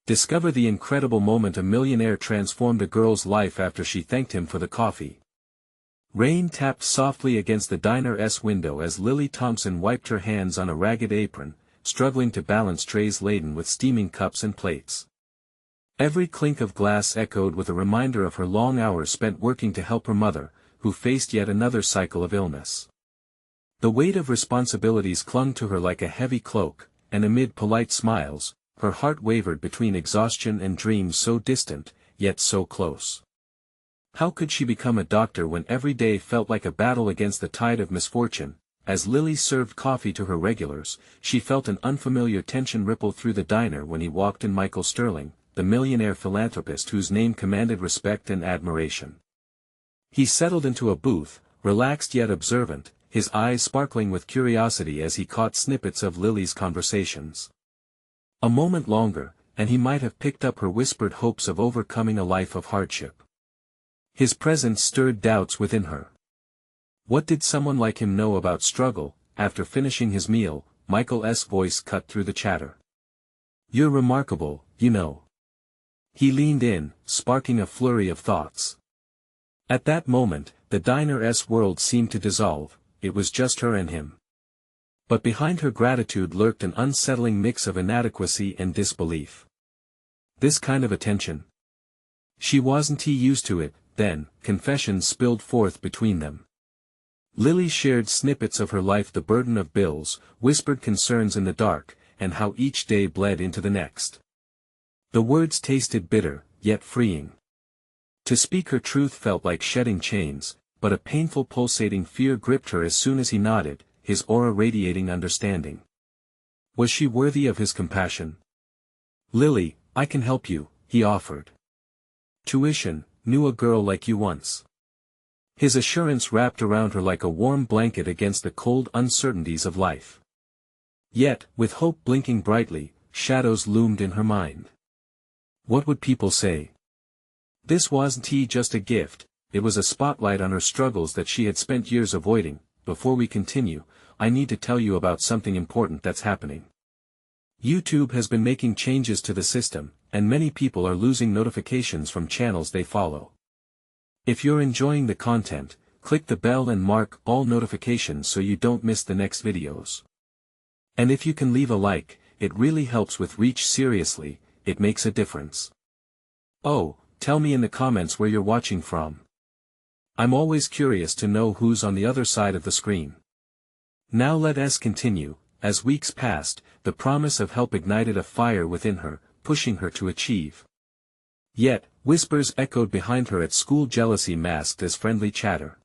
Discover the incredible moment a millionaire transformed a girl's life after she thanked him for the coffee. Rain tapped softly against the diner's window as Lily Thompson wiped her hands on a ragged apron, struggling to balance trays laden with steaming cups and plates. Every clink of glass echoed with a reminder of her long hours spent working to help her mother, who faced yet another cycle of illness. The weight of responsibilities clung to her like a heavy cloak, and amid polite smiles, her heart wavered between exhaustion and dreams so distant, yet so close. How could she become a doctor when every day felt like a battle against the tide of misfortune? As Lily served coffee to her regulars, she felt an unfamiliar tension ripple through the diner when he walked in. Michael Sterling, the millionaire philanthropist whose name commanded respect and admiration. He settled into a booth, relaxed yet observant, his eyes sparkling with curiosity as he caught snippets of Lily's conversations. A moment longer, and he might have picked up her whispered hopes of overcoming a life of hardship. His presence stirred doubts within her. What did someone like him know about struggle? After finishing his meal, Michael's voice cut through the chatter. "You're remarkable, you know." He leaned in, sparking a flurry of thoughts. At that moment, the diner's world seemed to dissolve, it was just her and him. But behind her gratitude lurked an unsettling mix of inadequacy and disbelief. This kind of attention? She wasn't used to it. Then, confessions spilled forth between them. Lily shared snippets of her life, the burden of bills, whispered concerns in the dark, and how each day bled into the next. The words tasted bitter, yet freeing. To speak her truth felt like shedding chains, but a painful pulsating fear gripped her as soon as he nodded, his aura radiating understanding. Was she worthy of his compassion? "Lily, I can help you," he offered. "Tuition, knew a girl like you once." His assurance wrapped around her like a warm blanket against the cold uncertainties of life. Yet, with hope blinking brightly, shadows loomed in her mind. What would people say? This wasn't just a gift, it was a spotlight on her struggles that she had spent years avoiding. Before we continue, I need to tell you about something important that's happening. YouTube has been making changes to the system, and many people are losing notifications from channels they follow. If you're enjoying the content, click the bell and mark all notifications so you don't miss the next videos. And if you can leave a like, it really helps with reach. Seriously, it makes a difference. Oh, tell me in the comments where you're watching from. I'm always curious to know who's on the other side of the screen. Now let us continue. As weeks passed, the promise of help ignited a fire within her, pushing her to achieve. Yet, whispers echoed behind her at school, jealousy masked as friendly chatter.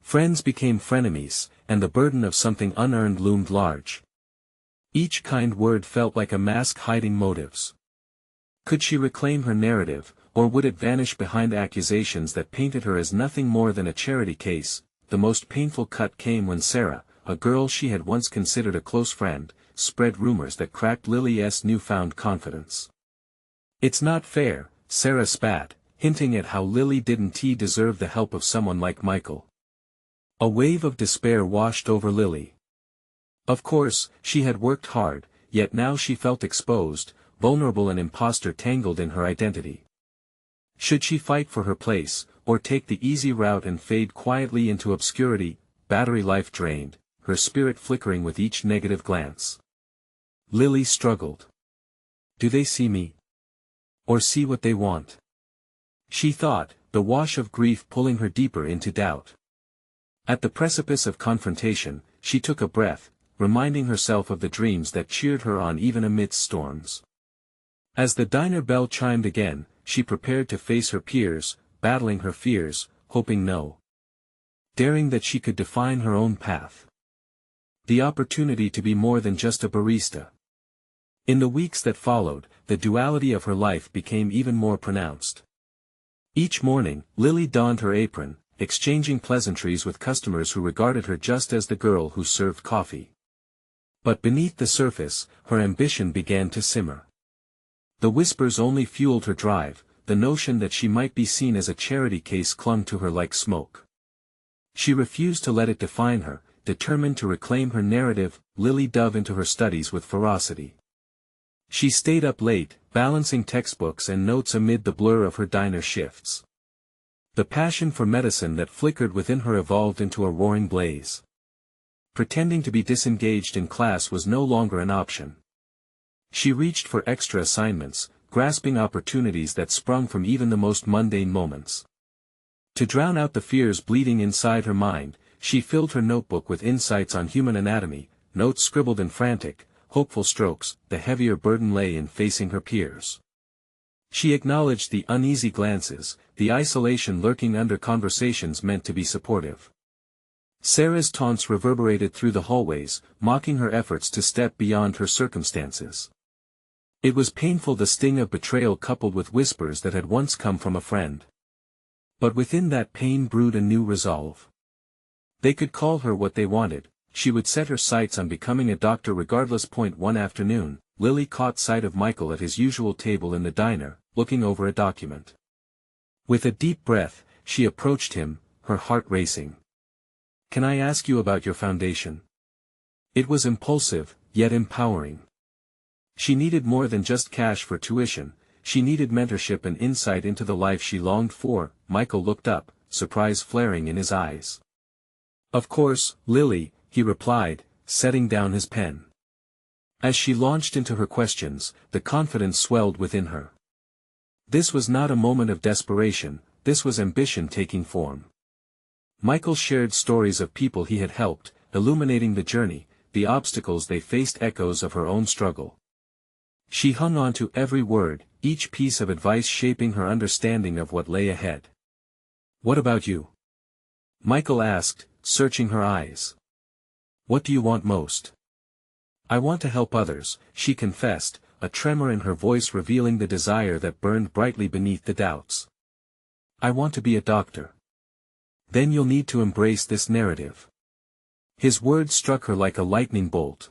Friends became frenemies, and the burden of something unearned loomed large. Each kind word felt like a mask hiding motives. Could she reclaim her narrative, or would it vanish behind accusations that painted her as nothing more than a charity case? The most painful cut came when Sarah, a girl she had once considered a close friend, spread rumors that cracked Lily's newfound confidence. "It's not fair," Sarah spat, hinting at how Lily didn't deserve the help of someone like Michael. A wave of despair washed over Lily. Of course, she had worked hard, yet now she felt exposed, vulnerable, an imposter tangled in her identity. Should she fight for her place, or take the easy route and fade quietly into obscurity? Battery life drained, her spirit flickering with each negative glance. Lily struggled. Do they see me? Or see what they want? She thought, the wash of grief pulling her deeper into doubt. At the precipice of confrontation, she took a breath, reminding herself of the dreams that cheered her on even amidst storms. As the diner bell chimed again, she prepared to face her peers, battling her fears, hoping no. Daring that she could define her own path. The opportunity to be more than just a barista. In the weeks that followed, the duality of her life became even more pronounced. Each morning, Lily donned her apron, exchanging pleasantries with customers who regarded her just as the girl who served coffee. But beneath the surface, her ambition began to simmer. The whispers only fueled her drive, the notion that she might be seen as a charity case clung to her like smoke. She refused to let it define her, determined to reclaim her narrative. Lily dove into her studies with ferocity. She stayed up late, balancing textbooks and notes amid the blur of her diner shifts. The passion for medicine that flickered within her evolved into a roaring blaze. Pretending to be disengaged in class was no longer an option. She reached for extra assignments, grasping opportunities that sprung from even the most mundane moments. To drown out the fears bleeding inside her mind, she filled her notebook with insights on human anatomy, notes scribbled in frantic, hopeful strokes. The heavier burden lay in facing her peers. She acknowledged the uneasy glances, the isolation lurking under conversations meant to be supportive. Sarah's taunts reverberated through the hallways, mocking her efforts to step beyond her circumstances. It was painful, the sting of betrayal coupled with whispers that had once come from a friend. But within that pain brewed a new resolve. They could call her what they wanted, she would set her sights on becoming a doctor regardless. One afternoon, Lily caught sight of Michael at his usual table in the diner, looking over a document. With a deep breath, she approached him, her heart racing. "Can I ask you about your foundation?" It was impulsive, yet empowering. She needed more than just cash for tuition, she needed mentorship and insight into the life she longed for. Michael looked up, surprise flaring in his eyes. "Of course, Lily," he replied, setting down his pen. As she launched into her questions, the confidence swelled within her. This was not a moment of desperation, this was ambition taking form. Michael shared stories of people he had helped, illuminating the journey, the obstacles they faced, echoes of her own struggle. She hung on to every word, each piece of advice shaping her understanding of what lay ahead. "What about you?" Michael asked, searching her eyes. "What do you want most?" "I want to help others," she confessed, a tremor in her voice revealing the desire that burned brightly beneath the doubts. "I want to be a doctor." "Then you'll need to embrace this narrative." His words struck her like a lightning bolt.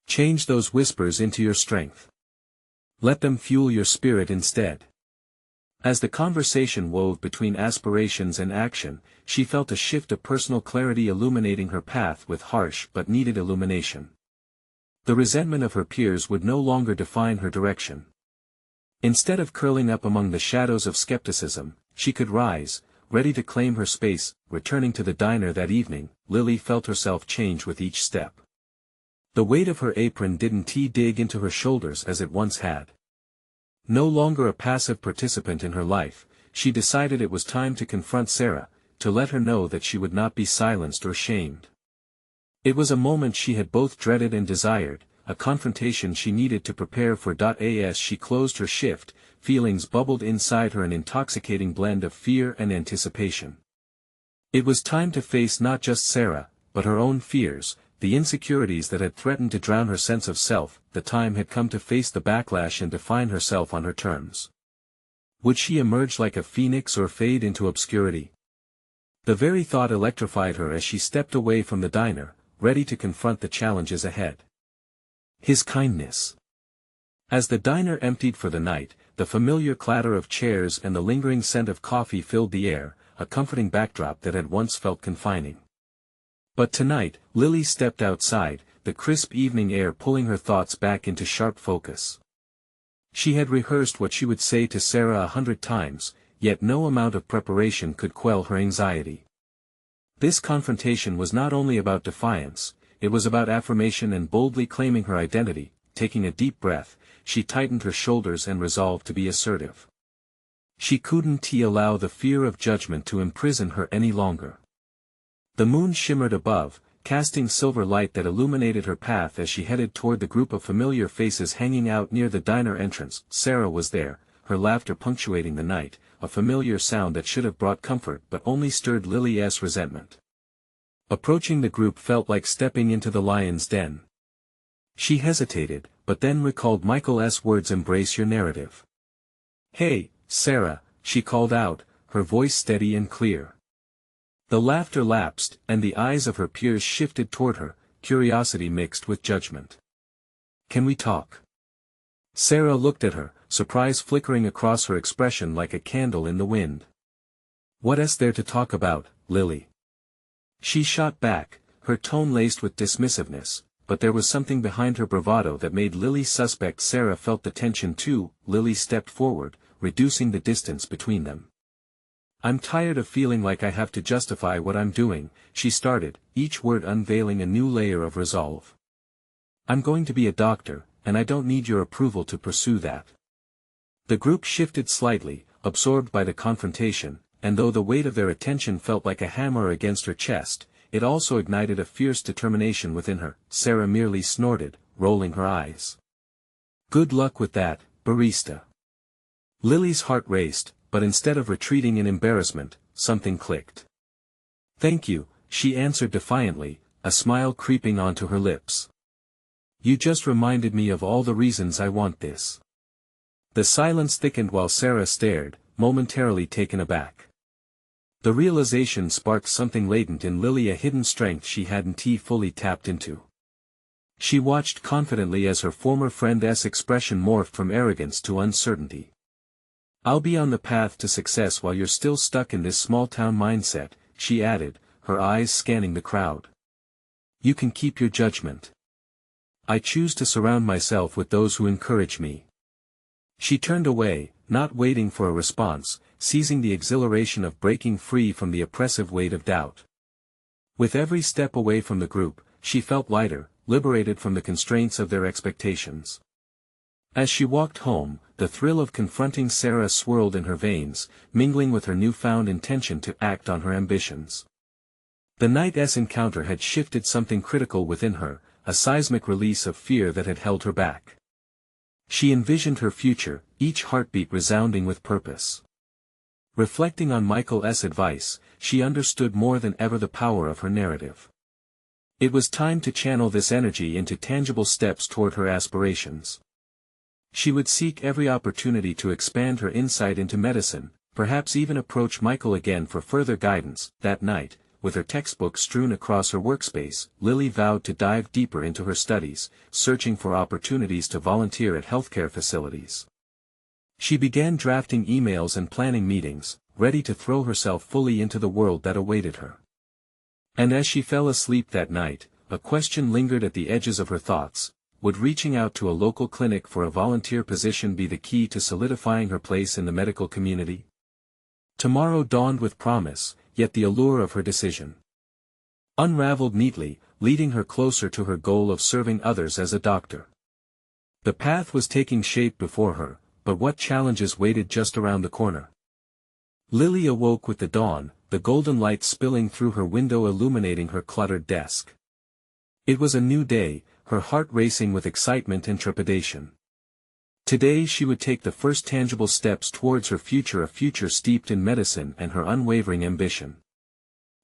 "Change those whispers into your strength. Let them fuel your spirit instead." As the conversation wove between aspirations and action, she felt a shift of personal clarity illuminating her path with harsh but needed illumination. The resentment of her peers would no longer define her direction. Instead of curling up among the shadows of skepticism, she could rise, ready to claim her space. Returning to the diner that evening, Lily felt herself change with each step. The weight of her apron didn't dig into her shoulders as it once had. No longer a passive participant in her life, she decided it was time to confront Sarah, to let her know that she would not be silenced or shamed. It was a moment she had both dreaded and desired, a confrontation she needed to prepare for. As she closed her shift, feelings bubbled inside her, an intoxicating blend of fear and anticipation. It was time to face not just Sarah, but her own fears, the insecurities that had threatened to drown her sense of self. The time had come to face the backlash and define herself on her terms. Would she emerge like a phoenix or fade into obscurity? The very thought electrified her as she stepped away from the diner, ready to confront the challenges ahead. His kindness. As the diner emptied for the night, the familiar clatter of chairs and the lingering scent of coffee filled the air, a comforting backdrop that had once felt confining. But tonight, Lily stepped outside, the crisp evening air pulling her thoughts back into sharp focus. She had rehearsed what she would say to Sarah 100 times, yet no amount of preparation could quell her anxiety. This confrontation was not only about defiance, it was about affirmation and boldly claiming her identity. Taking a deep breath, she tightened her shoulders and resolved to be assertive. She couldn't allow the fear of judgment to imprison her any longer. The moon shimmered above, casting silver light that illuminated her path as she headed toward the group of familiar faces hanging out near the diner entrance. Sarah was there, her laughter punctuating the night, a familiar sound that should have brought comfort but only stirred Lily's resentment. Approaching the group felt like stepping into the lion's den. She hesitated, but then recalled Michael's words, "Embrace your narrative." "Hey, Sarah," she called out, her voice steady and clear. The laughter lapsed, and the eyes of her peers shifted toward her, curiosity mixed with judgment. "Can we talk?" Sarah looked at her, surprise flickering across her expression like a candle in the wind. "What's there to talk about, Lily?" She shot back, her tone laced with dismissiveness. but there was something behind her bravado that made Lily suspect Sarah felt the tension too. Lily stepped forward, reducing the distance between them. "I'm tired of feeling like I have to justify what I'm doing," she started, each word unveiling a new layer of resolve. "I'm going to be a doctor, and I don't need your approval to pursue that." The group shifted slightly, absorbed by the confrontation, and though the weight of their attention felt like a hammer against her chest, it also ignited a fierce determination within her. Sarah merely snorted, rolling her eyes. "Good luck with that, barista." Lily's heart raced, but instead of retreating in embarrassment, something clicked. "Thank you," she answered defiantly, a smile creeping onto her lips. "You just reminded me of all the reasons I want this." The silence thickened while Sarah stared, momentarily taken aback. The realization sparked something latent in Lily, a hidden strength she hadn't fully tapped into. She watched confidently as her former friend's expression morphed from arrogance to uncertainty. "I'll be on the path to success while you're still stuck in this small-town mindset," she added, her eyes scanning the crowd. "You can keep your judgment. I choose to surround myself with those who encourage me." She turned away, not waiting for a response, seizing the exhilaration of breaking free from the oppressive weight of doubt. With every step away from the group, she felt lighter, liberated from the constraints of their expectations. As she walked home, the thrill of confronting Sarah swirled in her veins, mingling with her newfound intention to act on her ambitions. The night's encounter had shifted something critical within her, a seismic release of fear that had held her back. She envisioned her future, each heartbeat resounding with purpose. Reflecting on Michael's advice, she understood more than ever the power of her narrative. It was time to channel this energy into tangible steps toward her aspirations. She would seek every opportunity to expand her insight into medicine, perhaps even approach Michael again for further guidance. That night, with her textbook strewn across her workspace, Lily vowed to dive deeper into her studies, searching for opportunities to volunteer at healthcare facilities. She began drafting emails and planning meetings, ready to throw herself fully into the world that awaited her. And as she fell asleep that night, a question lingered at the edges of her thoughts: would reaching out to a local clinic for a volunteer position be the key to solidifying her place in the medical community? Tomorrow dawned with promise, yet the allure of her decision unraveled neatly, leading her closer to her goal of serving others as a doctor. The path was taking shape before her, but what challenges waited just around the corner? Lily awoke with the dawn, the golden light spilling through her window illuminating her cluttered desk. It was a new day, her heart racing with excitement and trepidation. Today she would take the first tangible steps towards her future, a future steeped in medicine and her unwavering ambition.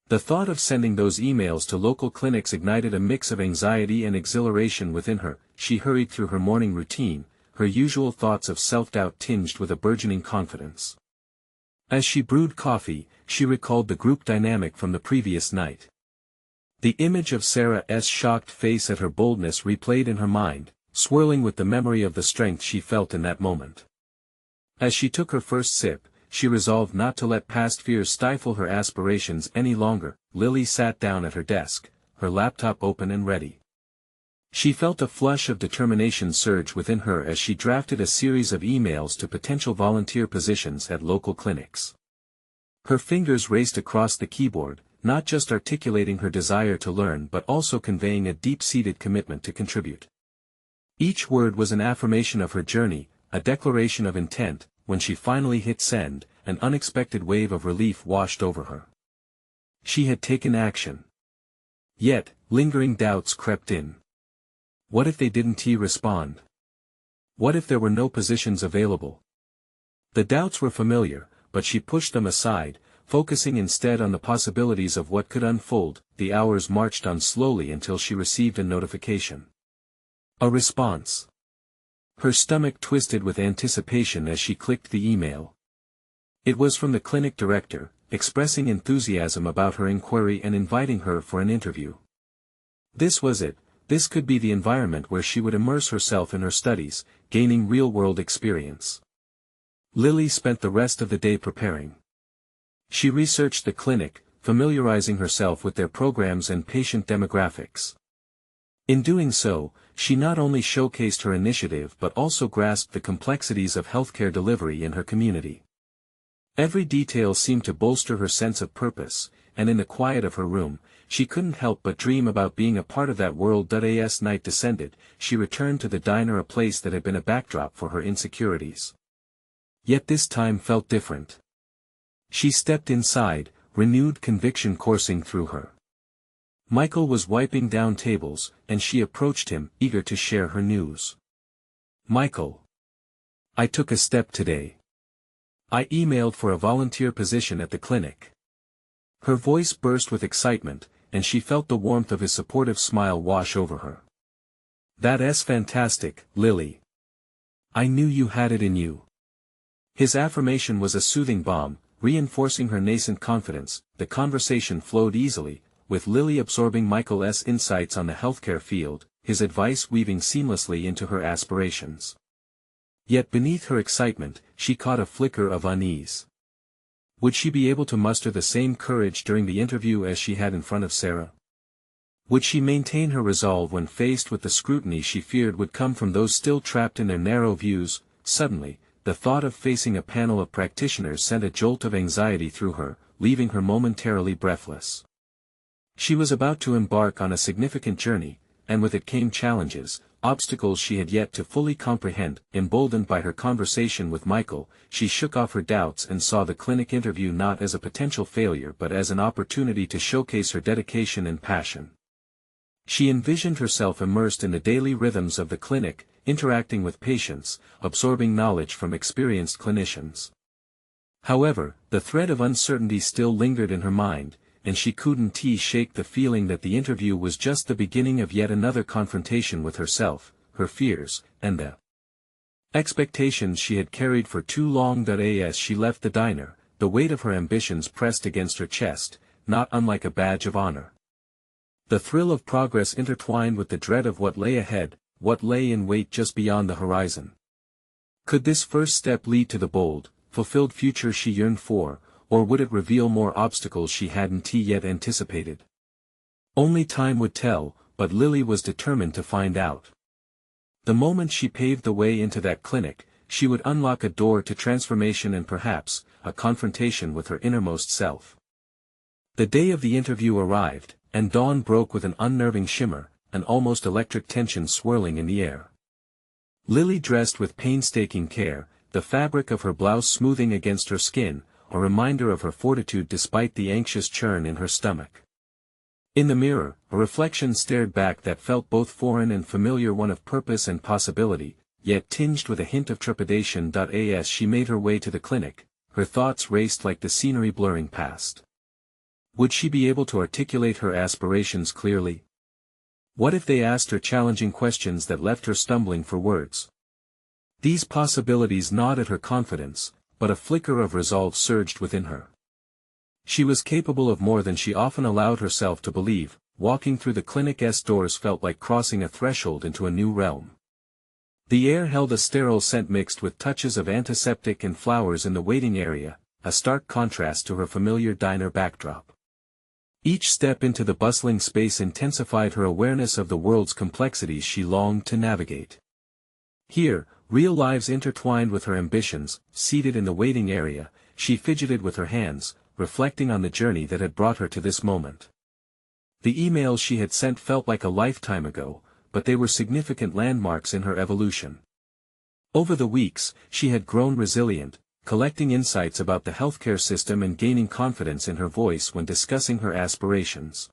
The thought of sending those emails to local clinics ignited a mix of anxiety and exhilaration within her. She hurried through her morning routine, her usual thoughts of self-doubt tinged with a burgeoning confidence. As she brewed coffee, she recalled the group dynamic from the previous night. The image of Sarah's shocked face at her boldness replayed in her mind, swirling with the memory of the strength she felt in that moment. As she took her first sip, she resolved not to let past fears stifle her aspirations any longer. Lily sat down at her desk, her laptop open and ready. She felt a flush of determination surge within her as she drafted a series of emails to potential volunteer positions at local clinics. Her fingers raced across the keyboard, not just articulating her desire to learn but also conveying a deep-seated commitment to contribute. Each word was an affirmation of her journey, a declaration of intent. When she finally hit send, an unexpected wave of relief washed over her. She had taken action. Yet, lingering doubts crept in. What if they didn't respond? What if there were no positions available? The doubts were familiar, but she pushed them aside, focusing instead on the possibilities of what could unfold. The hours marched on slowly until she received a notification. A response. Her stomach twisted with anticipation as she clicked the email. It was from the clinic director, expressing enthusiasm about her inquiry and inviting her for an interview. This was it. This could be the environment where she would immerse herself in her studies, gaining real-world experience. Lily spent the rest of the day preparing. She researched the clinic, familiarizing herself with their programs and patient demographics. In doing so, she not only showcased her initiative but also grasped the complexities of healthcare delivery in her community. Every detail seemed to bolster her sense of purpose, and in the quiet of her room, she couldn't help but dream about being a part of that world. As night descended, she returned to the diner, a place that had been a backdrop for her insecurities. Yet this time felt different. She stepped inside, renewed conviction coursing through her. Michael was wiping down tables, and she approached him, eager to share her news. "Michael. I took a step today. I emailed for a volunteer position at the clinic." Her voice burst with excitement, and she felt the warmth of his supportive smile wash over her. "That's fantastic, Lily. I knew you had it in you." His affirmation was a soothing balm, reinforcing her nascent confidence. The conversation flowed easily, with Lily absorbing Michael's insights on the healthcare field, his advice weaving seamlessly into her aspirations. Yet beneath her excitement, she caught a flicker of unease. Would she be able to muster the same courage during the interview as she had in front of Sarah? Would she maintain her resolve when faced with the scrutiny she feared would come from those still trapped in their narrow views? Suddenly, the thought of facing a panel of practitioners sent a jolt of anxiety through her, leaving her momentarily breathless. She was about to embark on a significant journey, and with it came challenges, obstacles she had yet to fully comprehend. Emboldened by her conversation with Michael, she shook off her doubts and saw the clinic interview not as a potential failure but as an opportunity to showcase her dedication and passion. She envisioned herself immersed in the daily rhythms of the clinic, interacting with patients, absorbing knowledge from experienced clinicians. However, the thread of uncertainty still lingered in her mind, and she couldn't shake the feeling that the interview was just the beginning of yet another confrontation with herself, her fears, and the expectations she had carried for too long. As she left the diner, the weight of her ambitions pressed against her chest, not unlike a badge of honor. The thrill of progress intertwined with the dread of what lay ahead, what lay in wait just beyond the horizon. Could this first step lead to the bold, fulfilled future she yearned for, or would it reveal more obstacles she hadn't yet anticipated? Only time would tell, but Lily was determined to find out. The moment she paved the way into that clinic, she would unlock a door to transformation and perhaps, a confrontation with her innermost self. The day of the interview arrived, and dawn broke with an unnerving shimmer, an almost electric tension swirling in the air. Lily dressed with painstaking care, the fabric of her blouse smoothing against her skin, a reminder of her fortitude despite the anxious churn in her stomach. In the mirror, a reflection stared back that felt both foreign and familiar, one of purpose and possibility, yet tinged with a hint of trepidation. As she made her way to the clinic, her thoughts raced like the scenery blurring past. Would she be able to articulate her aspirations clearly? What if they asked her challenging questions that left her stumbling for words? These possibilities gnawed at her confidence, but a flicker of resolve surged within her. She was capable of more than she often allowed herself to believe. Walking through the clinic's doors felt like crossing a threshold into a new realm. The air held a sterile scent mixed with touches of antiseptic and flowers in the waiting area, a stark contrast to her familiar diner backdrop. Each step into the bustling space intensified her awareness of the world's complexities she longed to navigate. Here, real lives intertwined with her ambitions. Seated in the waiting area, she fidgeted with her hands, reflecting on the journey that had brought her to this moment. The emails she had sent felt like a lifetime ago, but they were significant landmarks in her evolution. Over the weeks, she had grown resilient, collecting insights about the healthcare system and gaining confidence in her voice when discussing her aspirations.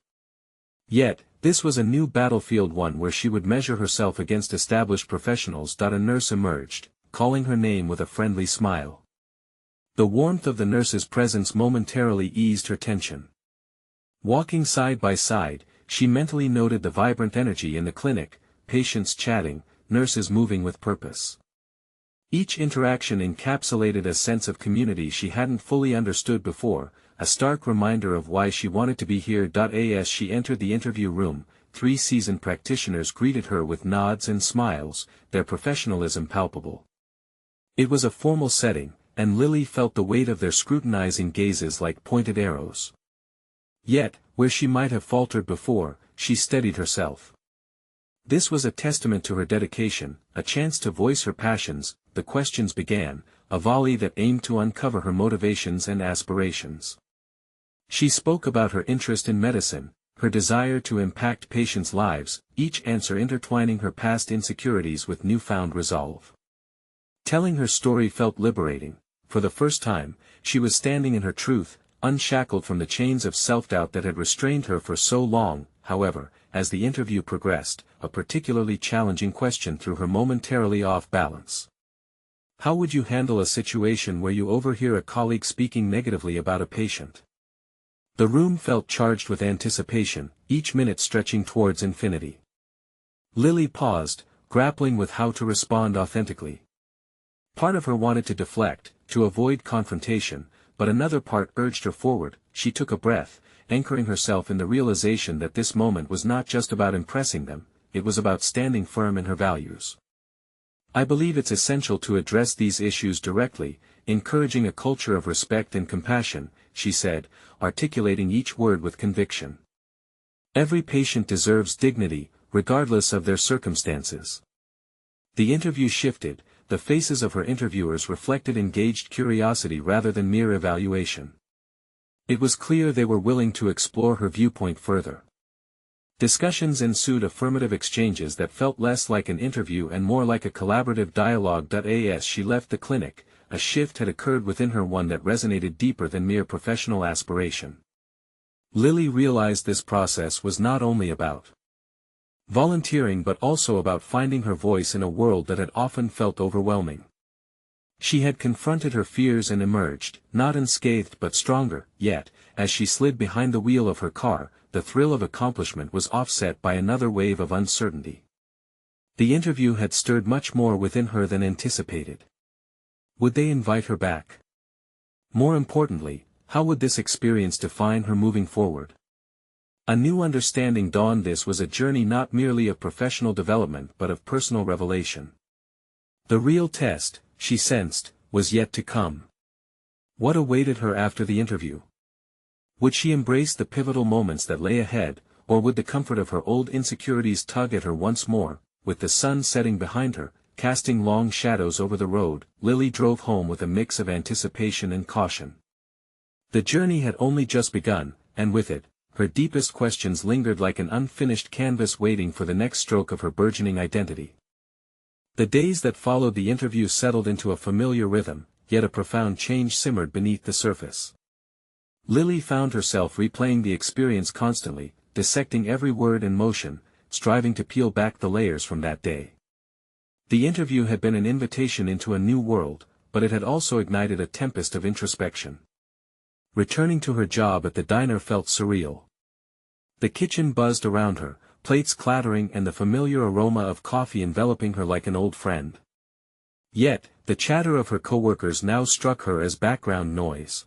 Yet, this was a new battlefield, one where she would measure herself against established professionals. A nurse emerged, calling her name with a friendly smile. The warmth of the nurse's presence momentarily eased her tension. Walking side by side, she mentally noted the vibrant energy in the clinic, patients chatting, nurses moving with purpose. Each interaction encapsulated a sense of community she hadn't fully understood before, a stark reminder of why she wanted to be here. As she entered the interview room, 3 seasoned practitioners greeted her with nods and smiles, their professionalism palpable. It was a formal setting, and Lily felt the weight of their scrutinizing gazes like pointed arrows. Yet, where she might have faltered before, she steadied herself. This was a testament to her dedication, a chance to voice her passions. The questions began, a volley that aimed to uncover her motivations and aspirations. She spoke about her interest in medicine, her desire to impact patients' lives, each answer intertwining her past insecurities with newfound resolve. Telling her story felt liberating. For the first time, she was standing in her truth, unshackled from the chains of self-doubt that had restrained her for so long. However, as the interview progressed, a particularly challenging question threw her momentarily off balance. How would you handle a situation where you overhear a colleague speaking negatively about a patient? The room felt charged with anticipation, each minute stretching towards infinity. Lily paused, grappling with how to respond authentically. Part of her wanted to deflect, to avoid confrontation, but another part urged her forward. She took a breath, anchoring herself in the realization that this moment was not just about impressing them, it was about standing firm in her values. I believe it's essential to address these issues directly, encouraging a culture of respect and compassion, she said, articulating each word with conviction. Every patient deserves dignity, regardless of their circumstances. The interview shifted, the faces of her interviewers reflected engaged curiosity rather than mere evaluation. It was clear they were willing to explore her viewpoint further. Discussions ensued, affirmative exchanges that felt less like an interview and more like a collaborative dialogue. As she left the clinic, a shift had occurred within her, one that resonated deeper than mere professional aspiration. Lily realized this process was not only about volunteering but also about finding her voice in a world that had often felt overwhelming. She had confronted her fears and emerged, not unscathed but stronger. Yet, as she slid behind the wheel of her car, the thrill of accomplishment was offset by another wave of uncertainty. The interview had stirred much more within her than anticipated. Would they invite her back? More importantly, how would this experience define her moving forward? A new understanding dawned. This was a journey not merely of professional development but of personal revelation. The real test, she sensed, was yet to come. What awaited her after the interview? Would she embrace the pivotal moments that lay ahead, or would the comfort of her old insecurities tug at her once more? With the sun setting behind her, casting long shadows over the road, Lily drove home with a mix of anticipation and caution. The journey had only just begun, and with it, her deepest questions lingered like an unfinished canvas waiting for the next stroke of her burgeoning identity. The days that followed the interview settled into a familiar rhythm, yet a profound change simmered beneath the surface. Lily found herself replaying the experience constantly, dissecting every word and motion, striving to peel back the layers from that day. The interview had been an invitation into a new world, but it had also ignited a tempest of introspection. Returning to her job at the diner felt surreal. The kitchen buzzed around her, plates clattering and the familiar aroma of coffee enveloping her like an old friend. Yet, the chatter of her coworkers now struck her as background noise.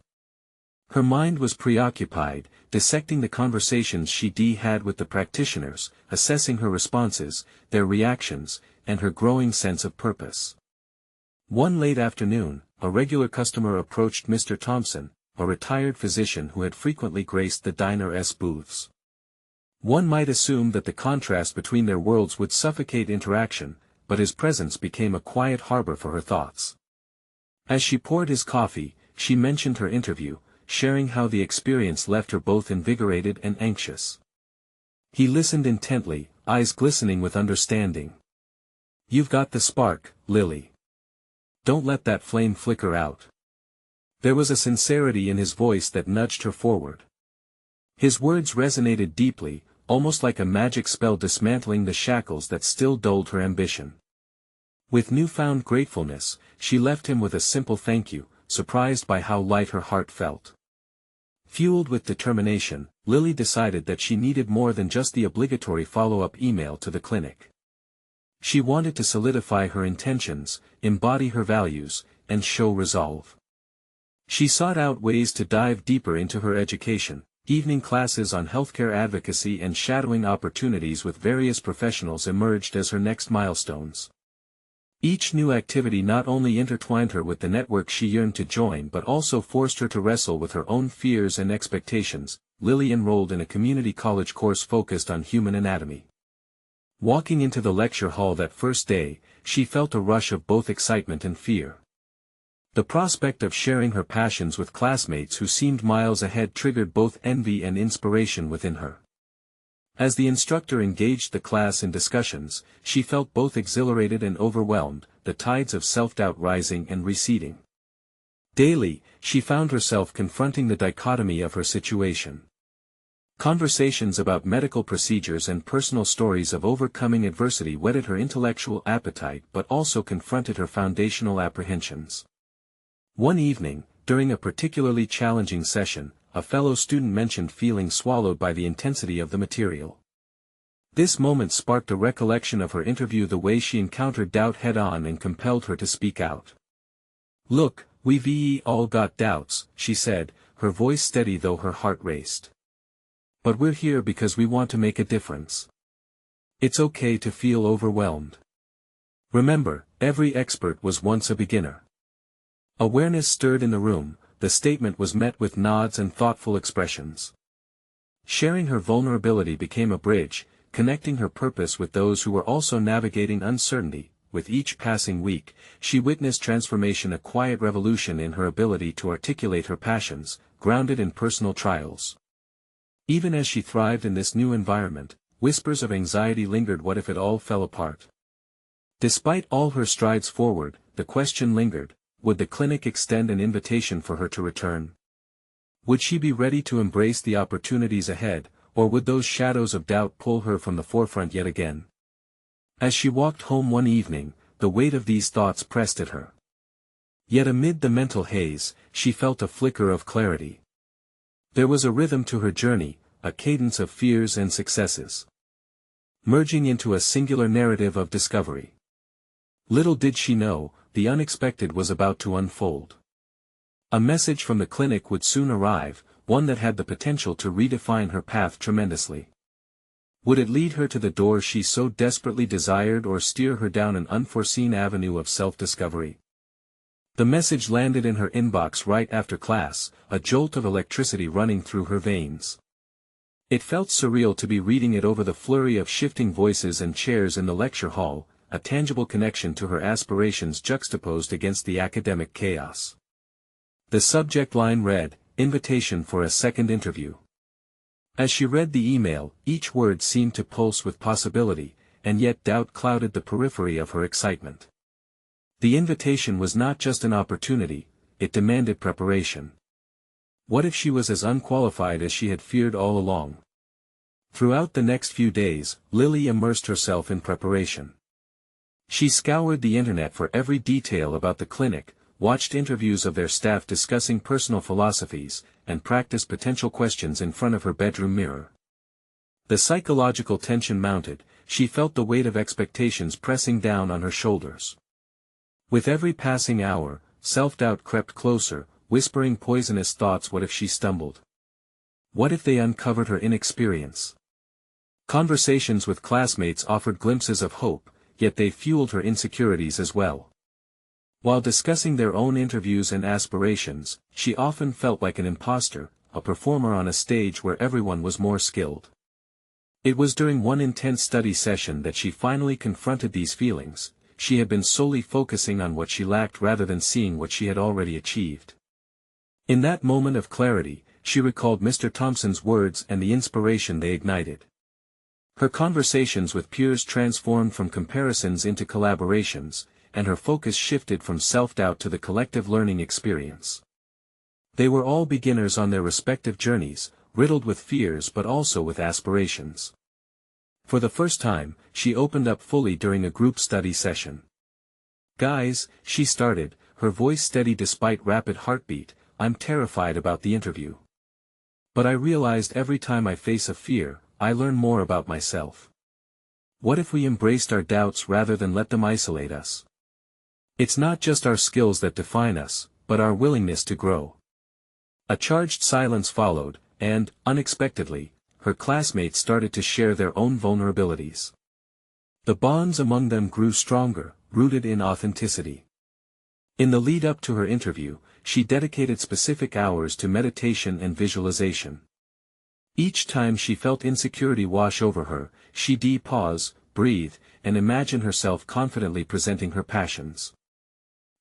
Her mind was preoccupied, dissecting the conversations she had with the practitioners, assessing her responses, their reactions, and her growing sense of purpose. One late afternoon, a regular customer approached Mr. Thompson, a retired physician who had frequently graced the diner's booths. One might assume that the contrast between their worlds would suffocate interaction, but his presence became a quiet harbor for her thoughts. As she poured his coffee, she mentioned her interview, sharing how the experience left her both invigorated and anxious. He listened intently, eyes glistening with understanding. "You've got the spark, Lily. Don't let that flame flicker out." There was a sincerity in his voice that nudged her forward. His words resonated deeply, almost like a magic spell dismantling the shackles that still dulled her ambition. With newfound gratefulness, she left him with a simple thank you, surprised by how light her heart felt. Fueled with determination, Lily decided that she needed more than just the obligatory follow-up email to the clinic. She wanted to solidify her intentions, embody her values, and show resolve. She sought out ways to dive deeper into her education. Evening classes on healthcare advocacy and shadowing opportunities with various professionals emerged as her next milestones. Each new activity not only intertwined her with the network she yearned to join but also forced her to wrestle with her own fears and expectations. Lily enrolled in a community college course focused on human anatomy. Walking into the lecture hall that first day, she felt a rush of both excitement and fear. The prospect of sharing her passions with classmates who seemed miles ahead triggered both envy and inspiration within her. As the instructor engaged the class in discussions, she felt both exhilarated and overwhelmed, the tides of self-doubt rising and receding. Daily, she found herself confronting the dichotomy of her situation. Conversations about medical procedures and personal stories of overcoming adversity whetted her intellectual appetite but also confronted her foundational apprehensions. One evening, during a particularly challenging session, a fellow student mentioned feeling swallowed by the intensity of the material. This moment sparked a recollection of her interview, the way she encountered doubt head-on, and compelled her to speak out. "Look, we've all got doubts," she said, her voice steady though her heart raced. "But we're here because we want to make a difference. It's okay to feel overwhelmed. Remember, every expert was once a beginner." Awareness stirred in the room. The statement was met with nods and thoughtful expressions. Sharing her vulnerability became a bridge, connecting her purpose with those who were also navigating uncertainty. With each passing week, she witnessed transformation, a quiet revolution in her ability to articulate her passions, grounded in personal trials. Even as she thrived in this new environment, whispers of anxiety lingered. What if it all fell apart? Despite all her strides forward, the question lingered: would the clinic extend an invitation for her to return? Would she be ready to embrace the opportunities ahead, or would those shadows of doubt pull her from the forefront yet again? As she walked home one evening, the weight of these thoughts pressed at her. Yet amid the mental haze, she felt a flicker of clarity. There was a rhythm to her journey, a cadence of fears and successes, merging into a singular narrative of discovery. Little did she know, the unexpected was about to unfold. A message from the clinic would soon arrive, one that had the potential to redefine her path tremendously. Would it lead her to the door she so desperately desired, or steer her down an unforeseen avenue of self-discovery? The message landed in her inbox right after class, a jolt of electricity running through her veins. It felt surreal to be reading it over the flurry of shifting voices and chairs in the lecture hall, a tangible connection to her aspirations juxtaposed against the academic chaos. The subject line read, "Invitation for a second interview." As she read the email, each word seemed to pulse with possibility, and yet doubt clouded the periphery of her excitement. The invitation was not just an opportunity, it demanded preparation. What if she was as unqualified as she had feared all along? Throughout the next few days, Lily immersed herself in preparation. She scoured the internet for every detail about the clinic, watched interviews of their staff discussing personal philosophies, and practiced potential questions in front of her bedroom mirror. The psychological tension mounted, she felt the weight of expectations pressing down on her shoulders. With every passing hour, self-doubt crept closer, whispering poisonous thoughts. What if she stumbled? What if they uncovered her inexperience? Conversations with classmates offered glimpses of hope, yet they fueled her insecurities as well. While discussing their own interviews and aspirations, she often felt like an imposter, a performer on a stage where everyone was more skilled. It was during one intense study session that she finally confronted these feelings. She had been solely focusing on what she lacked rather than seeing what she had already achieved. In that moment of clarity, she recalled Mr. Thompson's words and the inspiration they ignited. Her conversations with peers transformed from comparisons into collaborations, and her focus shifted from self-doubt to the collective learning experience. They were all beginners on their respective journeys, riddled with fears but also with aspirations. For the first time, she opened up fully during a group study session. "Guys," she started, her voice steady despite rapid heartbeat, "I'm terrified about the interview. But I realized every time I face a fear, I learn more about myself. What if we embraced our doubts rather than let them isolate us? It's not just our skills that define us, but our willingness to grow." A charged silence followed, and, unexpectedly, her classmates started to share their own vulnerabilities. The bonds among them grew stronger, rooted in authenticity. In the lead-up to her interview, she dedicated specific hours to meditation and visualization. Each time she felt insecurity wash over her, she'd pause, breathe, and imagine herself confidently presenting her passions.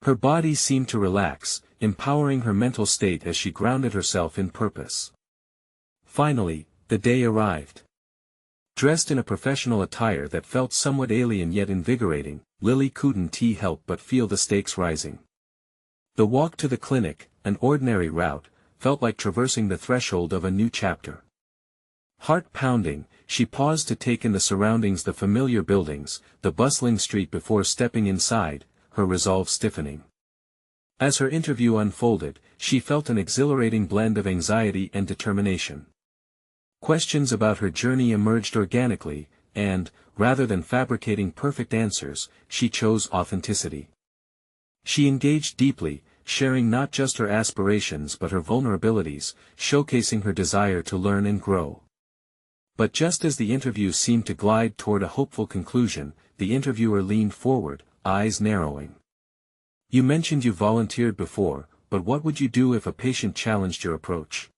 Her body seemed to relax, empowering her mental state as she grounded herself in purpose. Finally, the day arrived. Dressed in a professional attire that felt somewhat alien yet invigorating, Lily couldn't help but feel the stakes rising. The walk to the clinic, an ordinary route, felt like traversing the threshold of a new chapter. Heart pounding, she paused to take in the surroundings, the familiar buildings, the bustling street before stepping inside, her resolve stiffening. As her interview unfolded, she felt an exhilarating blend of anxiety and determination. Questions about her journey emerged organically, and, rather than fabricating perfect answers, she chose authenticity. She engaged deeply, sharing not just her aspirations but her vulnerabilities, showcasing her desire to learn and grow. But just as the interview seemed to glide toward a hopeful conclusion, the interviewer leaned forward, eyes narrowing. "You mentioned you volunteered before, but what would you do if a patient challenged your approach?"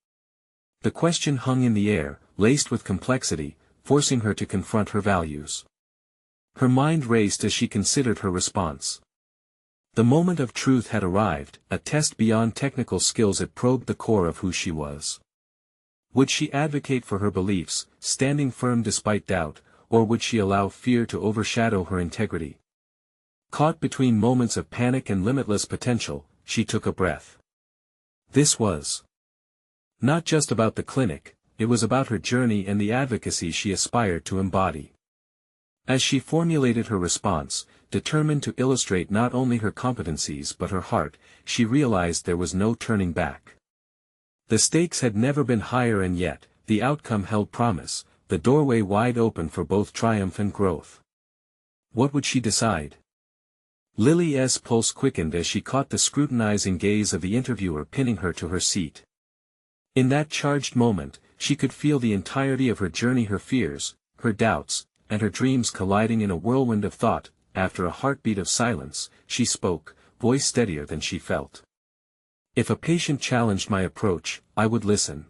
The question hung in the air, laced with complexity, forcing her to confront her values. Her mind raced as she considered her response. The moment of truth had arrived, a test beyond technical skills. It probed the core of who she was. Would she advocate for her beliefs, standing firm despite doubt, or would she allow fear to overshadow her integrity? Caught between moments of panic and limitless potential, she took a breath. This was not just about the clinic, it was about her journey and the advocacy she aspired to embody. As she formulated her response, determined to illustrate not only her competencies but her heart, she realized there was no turning back. The stakes had never been higher, and yet, the outcome held promise, the doorway wide open for both triumph and growth. What would she decide? Lily's pulse quickened as she caught the scrutinizing gaze of the interviewer pinning her to her seat. In that charged moment, she could feel the entirety of her journey, her fears, her doubts, and her dreams colliding in a whirlwind of thought. After a heartbeat of silence, she spoke, voice steadier than she felt. "If a patient challenged my approach, I would listen.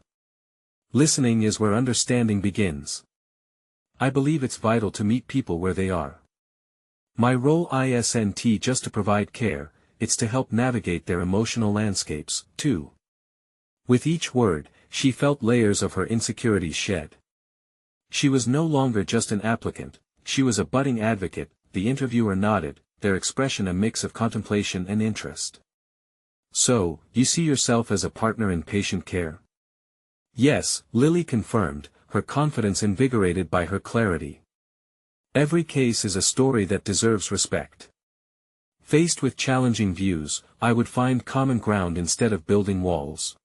Listening is where understanding begins. I believe it's vital to meet people where they are. My role isn't just to provide care, it's to help navigate their emotional landscapes, too." With each word, she felt layers of her insecurities shed. She was no longer just an applicant, she was a budding advocate. The interviewer nodded, their expression a mix of contemplation and interest. "So, you see yourself as a partner in patient care?" "Yes," Lily confirmed, her confidence invigorated by her clarity. "Every case is a story that deserves respect. Faced with challenging views, I would find common ground instead of building walls."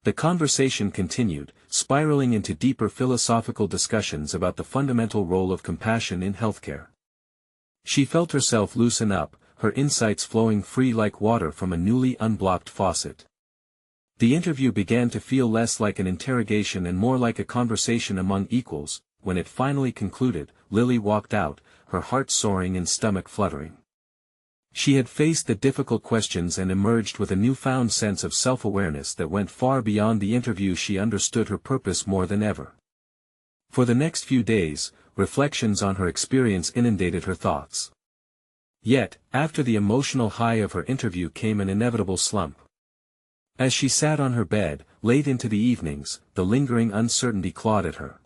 The conversation continued, spiraling into deeper philosophical discussions about the fundamental role of compassion in healthcare. She felt herself loosen up, her insights flowing free like water from a newly unblocked faucet. The interview began to feel less like an interrogation and more like a conversation among equals. When it finally concluded, Lily walked out, her heart soaring and stomach fluttering. She had faced the difficult questions and emerged with a newfound sense of self-awareness that went far beyond the interview. She understood her purpose more than ever. For the next few days, reflections on her experience inundated her thoughts. Yet, after the emotional high of her interview came an inevitable slump. As she sat on her bed, late into the evenings, the lingering uncertainty clawed at her.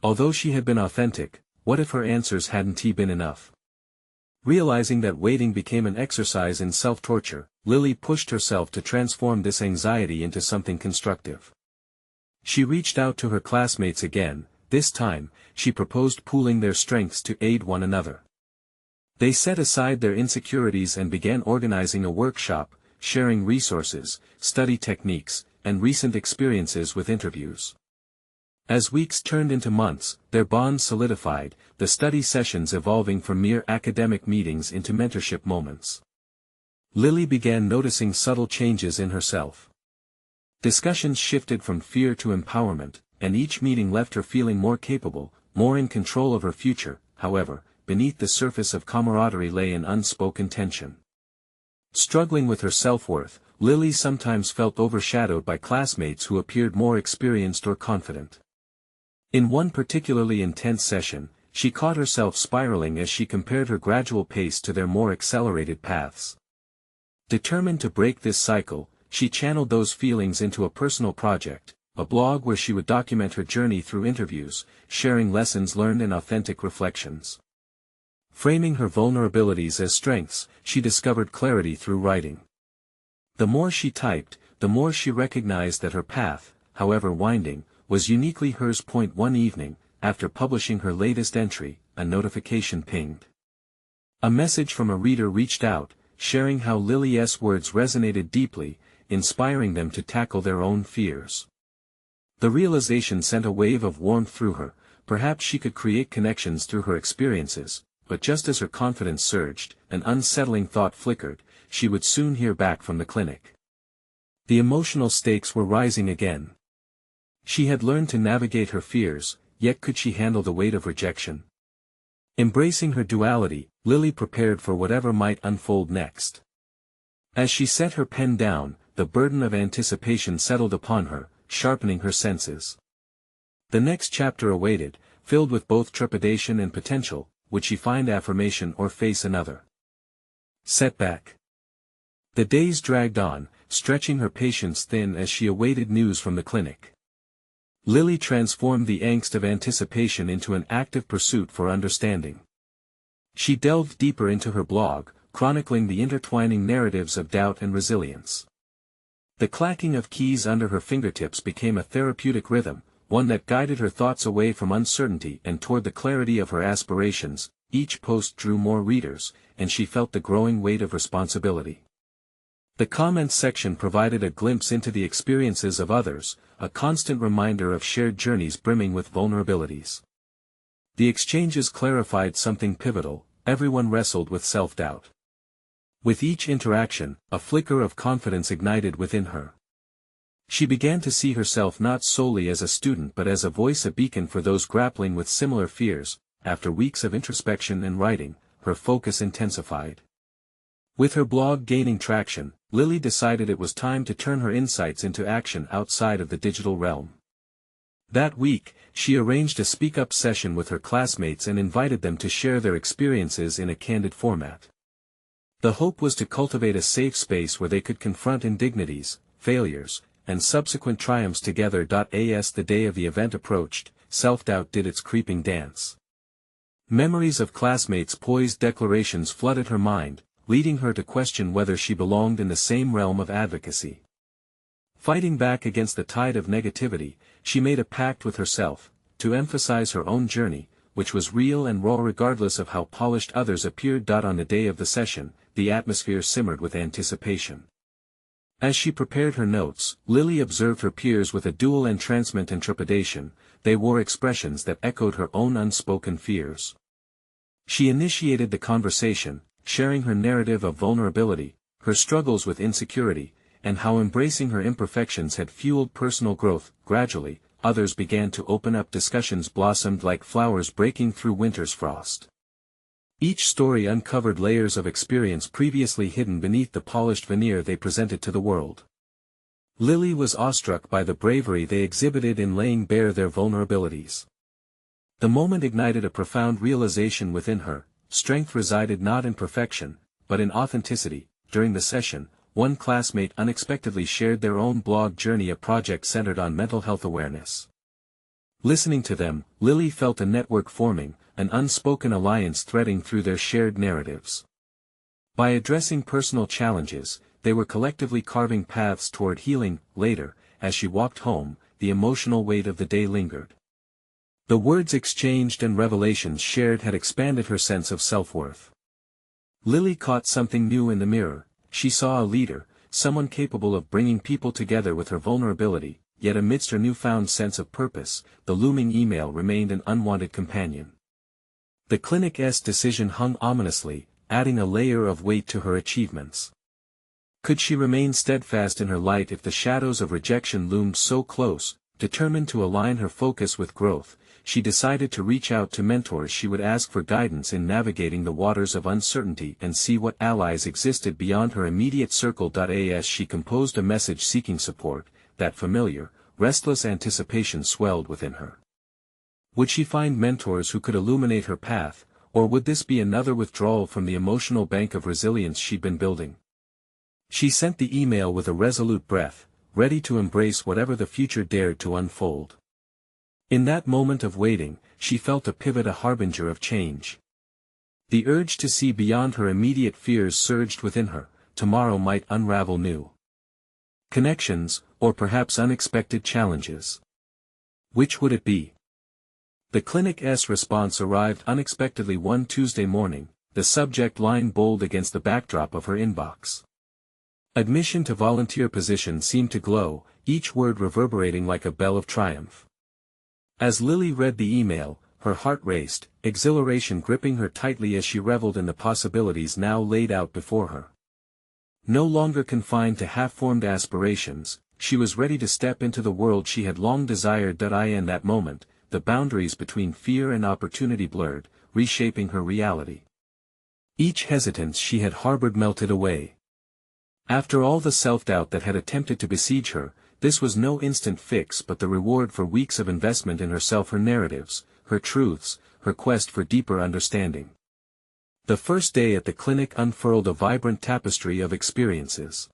Although she had been authentic, what if her answers hadn't been enough? Realizing that waiting became an exercise in self-torture, Lily pushed herself to transform this anxiety into something constructive. She reached out to her classmates again. This time, she proposed pooling their strengths to aid one another. They set aside their insecurities and began organizing a workshop, sharing resources, study techniques, and recent experiences with interviews. As weeks turned into months, their bond solidified, the study sessions evolving from mere academic meetings into mentorship moments. Lily began noticing subtle changes in herself. Discussions shifted from fear to empowerment, and each meeting left her feeling more capable, more in control of her future. However, beneath the surface of camaraderie lay an unspoken tension. Struggling with her self-worth, Lily sometimes felt overshadowed by classmates who appeared more experienced or confident. In one particularly intense session, she caught herself spiraling as she compared her gradual pace to their more accelerated paths. Determined to break this cycle, she channeled those feelings into a personal project, a blog where she would document her journey through interviews, sharing lessons learned and authentic reflections. Framing her vulnerabilities as strengths, she discovered clarity through writing. The more she typed, the more she recognized that her path, however winding, was uniquely hers. One evening, after publishing her latest entry, a notification pinged. A message from a reader reached out, sharing how Lily's words resonated deeply, inspiring them to tackle their own fears. The realization sent a wave of warmth through her. Perhaps she could create connections through her experiences, but just as her confidence surged, an unsettling thought flickered: she would soon hear back from the clinic. The emotional stakes were rising again. She had learned to navigate her fears, yet could she handle the weight of rejection? Embracing her duality, Lily prepared for whatever might unfold next. As she set her pen down, the burden of anticipation settled upon her, sharpening her senses. The next chapter awaited, filled with both trepidation and potential. Would she find affirmation or face another setback? The days dragged on, stretching her patience thin as she awaited news from the clinic. Lily transformed the angst of anticipation into an active pursuit for understanding. She delved deeper into her blog, chronicling the intertwining narratives of doubt and resilience. The clacking of keys under her fingertips became a therapeutic rhythm, one that guided her thoughts away from uncertainty and toward the clarity of her aspirations. Each post drew more readers, and she felt the growing weight of responsibility. The comments section provided a glimpse into the experiences of others, a constant reminder of shared journeys brimming with vulnerabilities. The exchanges clarified something pivotal: everyone wrestled with self-doubt. With each interaction, a flicker of confidence ignited within her. She began to see herself not solely as a student but as a voice, a beacon for those grappling with similar fears. After weeks of introspection and writing, her focus intensified. With her blog gaining traction, Lily decided it was time to turn her insights into action outside of the digital realm. That week, she arranged a speak-up session with her classmates and invited them to share their experiences in a candid format. The hope was to cultivate a safe space where they could confront indignities, failures, and subsequent triumphs together. As the day of the event approached, self-doubt did its creeping dance. Memories of classmates' poised declarations flooded her mind, leading her to question whether she belonged in the same realm of advocacy. Fighting back against the tide of negativity, she made a pact with herself, to emphasize her own journey, which was real and raw regardless of how polished others appeared. On the day of the session, the atmosphere simmered with anticipation. As she prepared her notes, Lily observed her peers with a dual entrancement and trepidation. They wore expressions that echoed her own unspoken fears. She initiated the conversation, sharing her narrative of vulnerability, her struggles with insecurity, and how embracing her imperfections had fueled personal growth. Gradually, others began to open up. Discussions blossomed like flowers breaking through winter's frost. Each story uncovered layers of experience previously hidden beneath the polished veneer they presented to the world. Lily was awestruck by the bravery they exhibited in laying bare their vulnerabilities. The moment ignited a profound realization within her: strength resided not in perfection, but in authenticity. During the session, one classmate unexpectedly shared their own blog journey, a project centered on mental health awareness. Listening to them, Lily felt a network forming, an unspoken alliance threading through their shared narratives. By addressing personal challenges, they were collectively carving paths toward healing. Later, as she walked home, the emotional weight of the day lingered. The words exchanged and revelations shared had expanded her sense of self-worth. Lily caught something new in the mirror. She saw a leader, someone capable of bringing people together with her vulnerability. Yet amidst her newfound sense of purpose, the looming email remained an unwanted companion. The clinic's decision hung ominously, adding a layer of weight to her achievements. Could she remain steadfast in her light if the shadows of rejection loomed so close? Determined to align her focus with growth, she decided to reach out to mentors. She would ask for guidance in navigating the waters of uncertainty and see what allies existed beyond her immediate circle. As she composed a message seeking support, that familiar, restless anticipation swelled within her. Would she find mentors who could illuminate her path, or would this be another withdrawal from the emotional bank of resilience she'd been building? She sent the email with a resolute breath, ready to embrace whatever the future dared to unfold. In that moment of waiting, she felt a pivot, a harbinger of change. The urge to see beyond her immediate fears surged within her. Tomorrow might unravel new connections, or perhaps unexpected challenges. Which would it be? The clinic's response arrived unexpectedly one Tuesday morning, the subject line bold against the backdrop of her inbox. Admission to volunteer position seemed to glow, each word reverberating like a bell of triumph. As Lily read the email, her heart raced, exhilaration gripping her tightly as she reveled in the possibilities now laid out before her. No longer confined to half-formed aspirations, she was ready to step into the world she had long desired. In that moment, the boundaries between fear and opportunity blurred, reshaping her reality. Each hesitance she had harbored melted away. After all the self-doubt that had attempted to besiege her, this was no instant fix but the reward for weeks of investment in herself, her narratives, her truths, her quest for deeper understanding. The first day at the clinic unfurled a vibrant tapestry of experiences.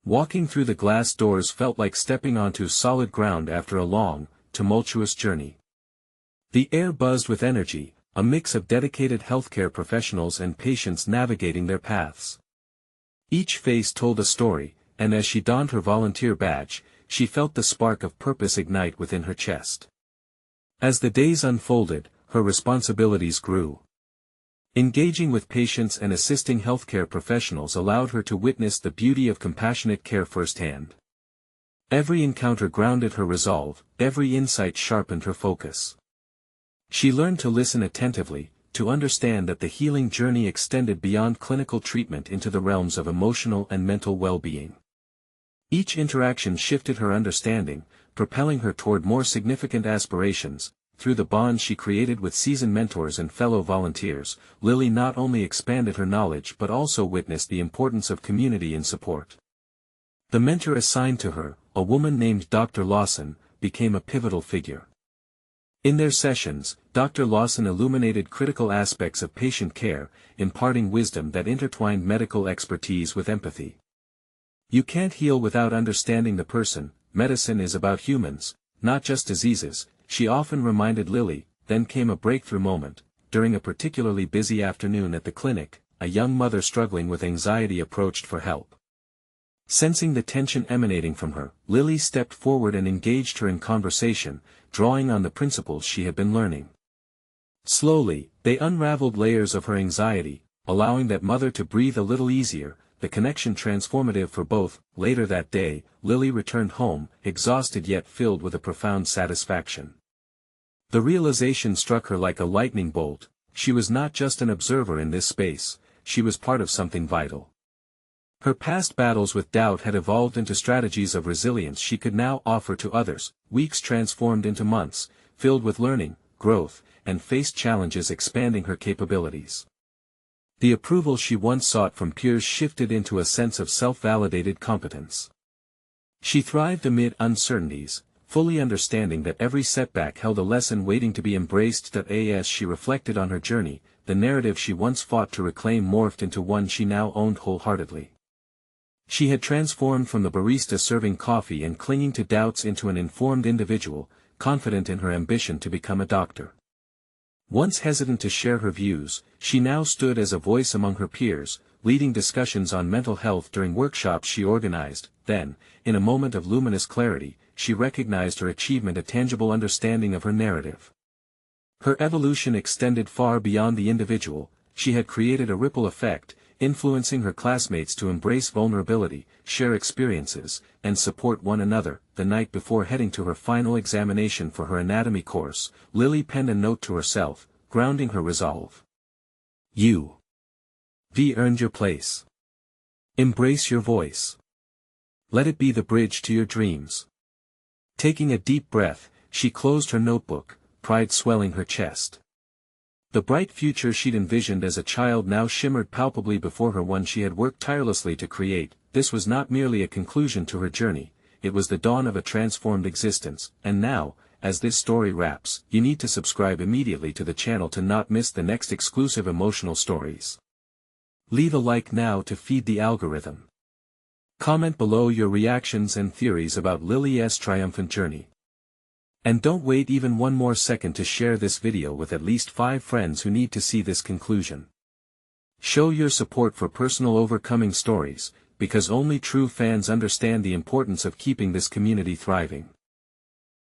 Walking through the glass doors felt like stepping onto solid ground after a long, tumultuous journey. The air buzzed with energy, a mix of dedicated healthcare professionals and patients navigating their paths. Each face told a story, and as she donned her volunteer badge, she felt the spark of purpose ignite within her chest. As the days unfolded, her responsibilities grew. Engaging with patients and assisting healthcare professionals allowed her to witness the beauty of compassionate care firsthand. Every encounter grounded her resolve, every insight sharpened her focus. She learned to listen attentively, to understand that the healing journey extended beyond clinical treatment into the realms of emotional and mental well-being. Each interaction shifted her understanding, propelling her toward more significant aspirations. Through the bonds she created with seasoned mentors and fellow volunteers, Lily not only expanded her knowledge but also witnessed the importance of community and support. The mentor assigned to her, a woman named Dr. Lawson, became a pivotal figure. In their sessions, Dr. Lawson illuminated critical aspects of patient care, imparting wisdom that intertwined medical expertise with empathy. You can't heal without understanding the person. Medicine is about humans, not just diseases, she often reminded Lily. Then came a breakthrough moment. During a particularly busy afternoon at the clinic, a young mother struggling with anxiety approached for help. Sensing the tension emanating from her, Lily stepped forward and engaged her in conversation, drawing on the principles she had been learning. Slowly, they unraveled layers of her anxiety, allowing that mother to breathe a little easier, the connection transformative for both. Later that day, Lily returned home, exhausted yet filled with a profound satisfaction. The realization struck her like a lightning bolt: she was not just an observer in this space, she was part of something vital. Her past battles with doubt had evolved into strategies of resilience she could now offer to others. Weeks transformed into months, filled with learning, growth, and faced challenges expanding her capabilities. The approval she once sought from peers shifted into a sense of self-validated competence. She thrived amid uncertainties, fully understanding that every setback held a lesson waiting to be embraced. As she reflected on her journey, the narrative she once fought to reclaim morphed into one she now owned wholeheartedly. She had transformed from the barista serving coffee and clinging to doubts into an informed individual, confident in her ambition to become a doctor. Once hesitant to share her views, she now stood as a voice among her peers, leading discussions on mental health during workshops she organized. Then, in a moment of luminous clarity, she recognized her achievement, a tangible understanding of her narrative. Her evolution extended far beyond the individual. She had created a ripple effect, influencing her classmates to embrace vulnerability, share experiences, and support one another. The night before heading to her final examination for her anatomy course, Lily penned a note to herself, grounding her resolve. You've earned your place. Embrace your voice. Let it be the bridge to your dreams. Taking a deep breath, she closed her notebook, pride swelling her chest. The bright future she'd envisioned as a child now shimmered palpably before her, one she had worked tirelessly to create. This was not merely a conclusion to her journey, it was the dawn of a transformed existence. And now, as this story wraps, you need to subscribe immediately to the channel to not miss the next exclusive emotional stories. Leave a like now to feed the algorithm. Comment below your reactions and theories about Lily's triumphant journey. And don't wait even one more second to share this video with at least 5 friends who need to see this conclusion. Show your support for personal overcoming stories, because only true fans understand the importance of keeping this community thriving.